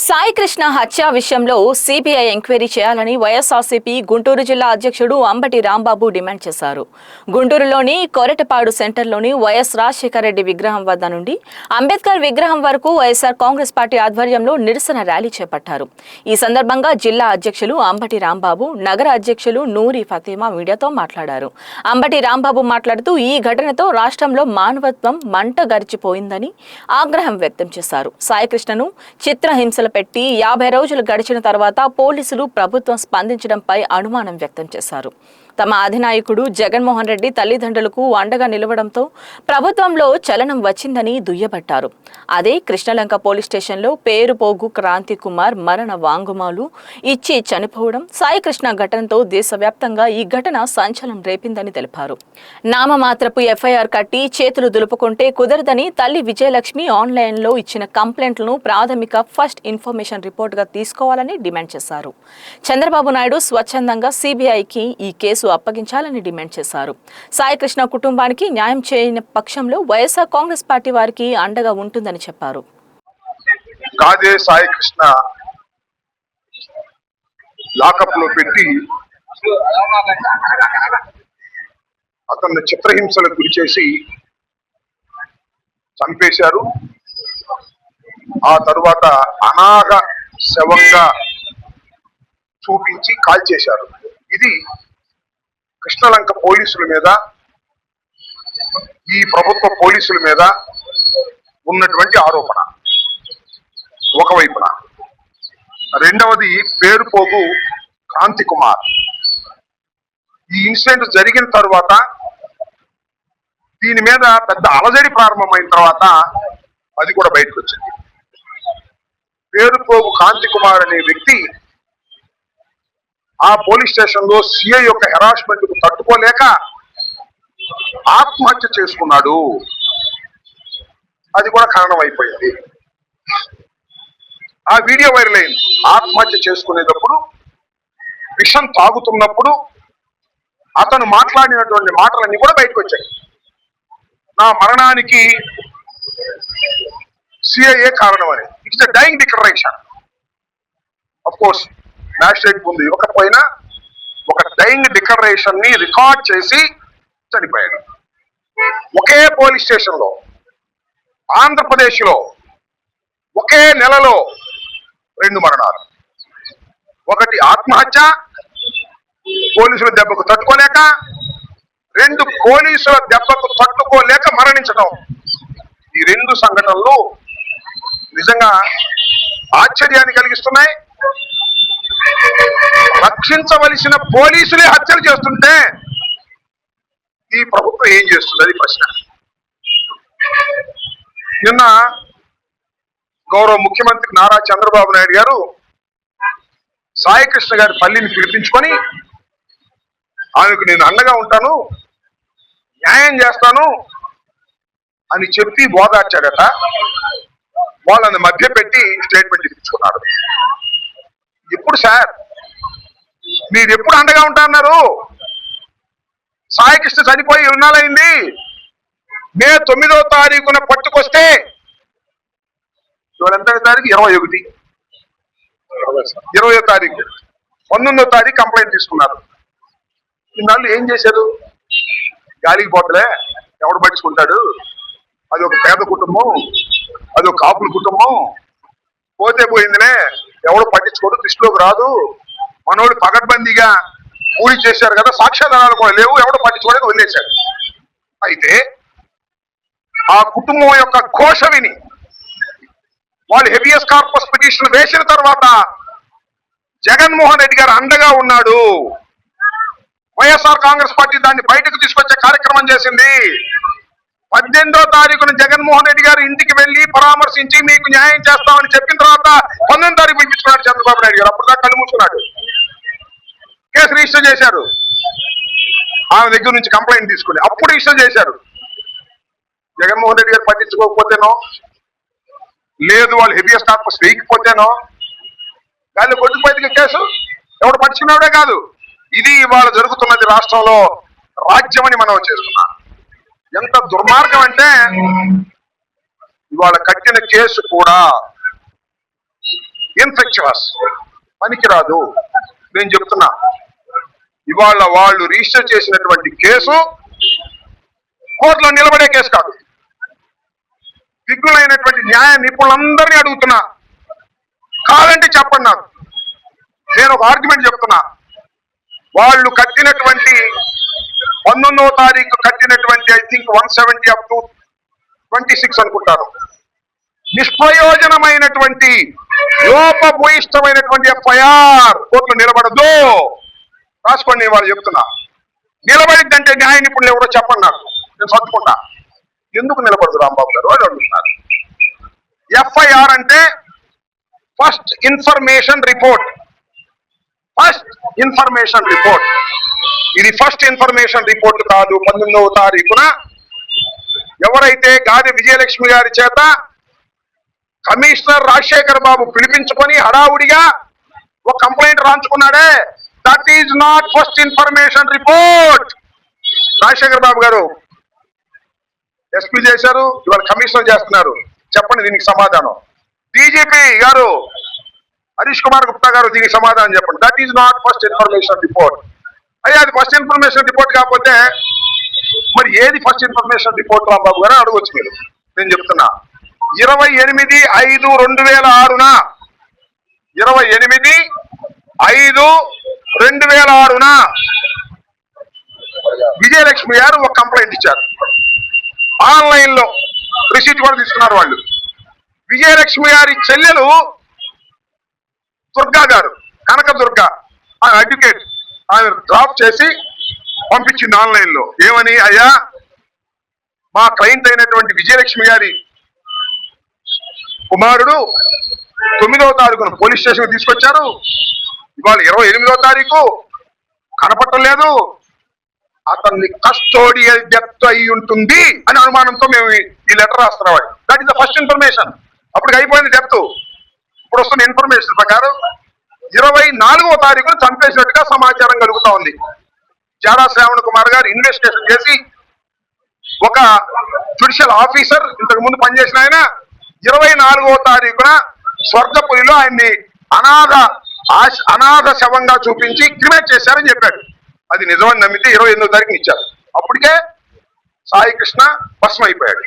సాయి కృష్ణ హత్య విషయంలో CBI enquiry చేయాలని వైఎస్ఆర్సీపీ గుంటూరు జిల్లా అధ్యక్షుడు అంబటి రాంబాబు డిమాండ్ చేశారు. గుంటూరులోని కొరటపాడు సెంటర్లోని వైఎస్ రాజశేఖర రెడ్డి విగ్రహం వద్ద నుండి అంబేద్కర్ విగ్రహం వరకు వైఎస్ఆర్ కాంగ్రెస్ పార్టీ ఆధ్వర్యంలో నిరసన ర్యాలీ చేపట్టారు. ఈ సందర్భంగా జిల్లా అధ్యక్షులు అంబటి రాంబాబు, నగర అధ్యక్షులు నూరి ఫతీమా మీడియాతో మాట్లాడారు. అంబటి రాంబాబు మాట్లాడుతూ ఈ ఘటనతో రాష్ట్రంలో మానవత్వం మంట గరిచిపోయిందని ఆగ్రహం వ్యక్తం చేశారు. సాయి కృష్ణను చిత్రహింస పెట్టి 50 రోజులు గడిచిన తర్వాత పోలీసులు ప్రభుత్వం స్పందించడంపై అనుమానం వ్యక్తం చేశారు. తమ అధినాయకుడు జగన్మోహన్ రెడ్డి తల్లిదండ్రులకు అండగా నిలవడంతో ప్రభుత్వంలో చలనం వచ్చిందని దుయ్యబట్టారు. అదే కృష్ణలంక పోలీస్ స్టేషన్లో పేరుపోగు క్రాంతి కుమార్ మరణ వాంగ్మూలాలు ఇచ్చి చనిపోవడం సాయి కృష్ణ ఘటనతో దేశవ్యాప్తంగా ఈ ఘటన సంచలనం రేపిందని తెలిపారు. నామమాత్రపు ఎఫ్ఐఆర్ కట్టి చేతులు దులుపుకుంటే కుదరదని తల్లి విజయలక్ష్మి ఆన్లైన్లో ఇచ్చిన కంప్లైంట్లను ప్రాథమిక ఫస్ట్ ఇన్ఫర్మేషన్ రిపోర్టుగా తీసుకోవాలని డిమాండ్ చేశారు. చంద్రబాబు నాయుడు స్వచ్ఛందంగా సిబిఐకి ఈ కేసు అప్పగించాలని డిమాండ్ చేశారు. సాయి కృష్ణ కుటుంబానికి న్యాయం చేయని పక్షంలో వైఎస్ఆర్ కాంగ్రెస్ పార్టీ వారికి అండగా ఉంటుందని చెప్పారు. కాదే సాయి కృష్ణ లాకప్ లో పెట్టి అతన్ని చిత్రహింసలకు గురి చేసి చంపేశారు. ఆ తరువాత అనాథ శవంగా చూపించి కాల్చేశారు. ఇది కృష్ణలంక పోలీసుల మీద, ఈ ప్రభుత్వ పోలీసుల మీద ఉన్నటువంటి ఆరోపణ ఒకవైపున. రెండవది పేరుపోగు క్రాంతి కుమార్. ఈ ఇన్సిడెంట్ జరిగిన తర్వాత దీని మీద పెద్ద అలజడి ప్రారంభమైన తర్వాత అది కూడా బయటకు వచ్చింది. పేరుపోగు క్రాంతి కుమార్ అనే వ్యక్తి ఆ పోలీస్ స్టేషన్ లో సిఐ యొక్క హెరాస్మెంట్ కు తట్టుకోలేక ఆత్మహత్య చేసుకున్నాడు. అది కూడా కారణం అయిపోయింది. ఆ వీడియో వైరల్ అయింది. ఆత్మహత్య చేసుకునేటప్పుడు విషం తాగుతున్నప్పుడు అతను మాట్లాడినటువంటి మాటలన్నీ కూడా బయటకు వచ్చాయి. నా మరణానికి సిఐఏ కారణం అని. It's a dyeing declaration. Of course magistrate ముందు ఇవ్వకపోయినా ఒక డైయింగ్ డిక్లరేషన్ ని రికార్డ్ చేసి చనిపోయాడు. ఒకే పోలీస్ స్టేషన్ లో ఆంధ్రప్రదేశ్ లో ఒకే నెలలో 2 మరణాలు. ఒకటి ఆత్మహత్య, పోలీసుల దెబ్బకు తట్టుకోలేక, 2 పోలీసుల దెబ్బకు తట్టుకోలేక మరణించడం. ఈ 2 సంఘటనలు నిజంగా ఆశ్చర్యాన్ని కలిగిస్తున్నాయి. రక్షించవలసిన పోలీసులే హత్యలు చేస్తుంటే ఈ ప్రభుత్వం ఏం చేస్తుంది? అది ప్రశ్న. నిన్న గౌరవ ముఖ్యమంత్రి నారా చంద్రబాబు నాయుడు గారు సాయి కృష్ణ గారి తల్లిని పిలిపించుకొని ఆమెకు నేను అండగా ఉంటాను, న్యాయం చేస్తాను అని చెప్పి బోధార్చాడట. వాళ్ళని మధ్య పెట్టి స్టేట్మెంట్ ఇప్పించుకున్నారు. ఎప్పుడు సార్ మీరు ఎప్పుడు అండగా ఉంటారన్నారు? సాయి కృష్ణ చనిపోయి 2 నెలలైంది. మే 9వ తారీఖున పట్టుకొస్తే ఇవాళ ఎంత తారీఖు? 21. 20వ తారీఖు, 19వ తారీఖు కంప్లైంట్ తీసుకున్నారు. ఇన్నాళ్ళు ఏం చేశారు? గాలికి పోతలే, ఎవడు పట్టించుకుంటాడు, అది ఒక పేద కుటుంబం, అది ఒక కాపుల కుటుంబం, పోతే పోయిందిలే, ఎవడు పట్టించుకోడు, దృష్టిలోకి రాదు, మనోడు పగడ్బందీగా పూరి చేశారు కదా, సాక్ష్యాధారాలు కూడా లేవు, ఎవడో పట్టించుకోవడానికి వదిలేశారు. అయితే ఆ కుటుంబం యొక్క ఘోష విని వాళ్ళు హెబియస్ కార్పస్ పిటిషన్ వేసిన తర్వాత జగన్మోహన్ రెడ్డి గారు అండగా ఉన్నాడు. వైఎస్ఆర్ కాంగ్రెస్ పార్టీ దాన్ని బయటకు తీసుకొచ్చే కార్యక్రమం చేసింది. 18వ తారీఖున జగన్మోహన్ రెడ్డి గారు ఇంటికి వెళ్లి పరామర్శించి మీకు న్యాయం చేస్తామని చెప్పిన తర్వాత 19వ తారీఖు పిలిపించుకున్నాడు చంద్రబాబు నాయుడు గారు. అప్పుడు దాకా కళ్ళు మూసుకున్నాడు. కేసు రిజిస్టర్ చేశారు. ఆమె దగ్గర నుంచి కంప్లైంట్ తీసుకుని అప్పుడు రిజిస్టర్ చేశారు. జగన్మోహన్ రెడ్డి గారు పట్టించుకోకపోతేనో, లేదు వాళ్ళు హెబియస్ కార్పస్ వేయకపోతేనో, వాళ్ళు కొట్టుకుపోయేది కేసు ఎవడు పట్టించుకున్నాడే కాదు. ఇది ఇవాళ జరుగుతున్నది రాష్ట్రంలో రాజ్యం అని మనం చేస్తున్నాం. ఎంత దుర్మార్గం అంటే ఇవాళ కట్టిన కేసు కూడా ఇన్ఫెక్చువస్, పనికిరాదు. నేను చెప్తున్నా, ఇవాళ వాళ్ళు రిజిస్టర్ చేసినటువంటి కేసు కోర్టులో నిలబడే కేసు కాదు. విఘ్నులైనటువంటి న్యాయ నిపుణులందరినీ అడుగుతున్నా, కాదంటే చెప్పండి నాకు. నేను ఒక ఆర్గ్యుమెంట్ చెప్తున్నా. వాళ్ళు కట్టినటువంటి 19వ తారీఖు కట్టినటువంటి ఐ థింక్ 170 అప్ టు 26 అనుకుంటారు, నిష్ప్రయోజనమైనటువంటి లోపభూయిష్టమైనటువంటి ఎఫ్ఐఆర్ కోర్టులో నిలబడదు. రాసుకోండి, వాళ్ళు చెప్తున్నా. నిలబడిద్దంటే న్యాయ నిపుణులు ఎవరో చెప్పండి నాకు, నేను సర్దుకుంటా. ఎందుకు నిలబడదు రాంబాబు గారు అని అడుగుతున్నారు. ఎఫ్ఐఆర్ అంటే first information report. First information report. ఇది ఫస్ట్ ఇన్ఫర్మేషన్ రిపోర్ట్ కాదు. 19వ తారీఖున ఎవరైతే గాది విజయలక్ష్మి గారి చేత కమిషనర్ రాజశేఖర్ బాబు పిలిపించుకొని హడావుడిగా ఒక కంప్లైంట్ రాంచుకున్నాడే, that is not first information report. Rajasekhar Babu garu SP చేశారు, ఇవాళ కమిషనర్ చేస్తున్నారు. చెప్పండి దీనికి సమాధానం. డీజీపీ గారు హరీష్ కుమార్ గుప్తా గారు దీనికి సమాధానం చెప్పండి. That is not first information report. అయ్యా అది ఫస్ట్ ఇన్ఫర్మేషన్ రిపోర్ట్ కాకపోతే మరి ఏది ఫస్ట్ ఇన్ఫర్మేషన్ రిపోర్ట్ రాంబాబు గారు అడగొచ్చు మీరు. నేను చెప్తున్నా, 28/5/2006 28/5/2006 విజయలక్ష్మి గారు ఒక కంప్లైంట్ ఇచ్చారు. ఆన్లైన్ లో రిసీట్ కూడా తీసుకున్నారు వాళ్ళు. విజయలక్ష్మి గారి చెల్లెలు దుర్గా గారు, కనక దుర్గా, ఆ అడ్వకేట్, ఆమె డ్రాప్ చేసి పంపించింది ఆన్లైన్ లో. ఏమని, అయ్యా మా క్లయింట్ అయినటువంటి విజయలక్ష్మి గారి కుమారుడు 9వ తారీఖున పోలీస్ స్టేషన్ తీసుకొచ్చారు, ఇవాళ 28వ తారీఖు కనపట్టలేదు, అతన్ని కస్టోడియల్ డెత్ అయి ఉంటుంది అని అనుమానంతో మేము ఈ లెటర్ రాస్తున్నాం. That is the first information. అప్పుడు అయిపోయింది డెత్. ఇప్పుడు వస్తున్న ఇన్ఫర్మేషన్ ప్రకారం 24వ తారీఖున చంపేసినట్టుగా సమాచారం కలుగుతా ఉంది. జాడా శ్రావణ్ కుమార్ గారు ఇన్వెస్టిగేషన్ చేసి ఒక జ్యుడిషియల్ ఆఫీసర్ ఇంతకు ముందు పనిచేసిన ఆయన 24వ తారీఖున స్వర్గపురిలో ఆయన్ని అనాథ శవంగా చూపించి క్రిమినేట్ చేశారని చెప్పాడు. అది నిజమని నమ్మితే 28వ తారీఖున ఇచ్చారు. అప్పటికే సాయి కృష్ణ భస్మం అయిపోయాడు.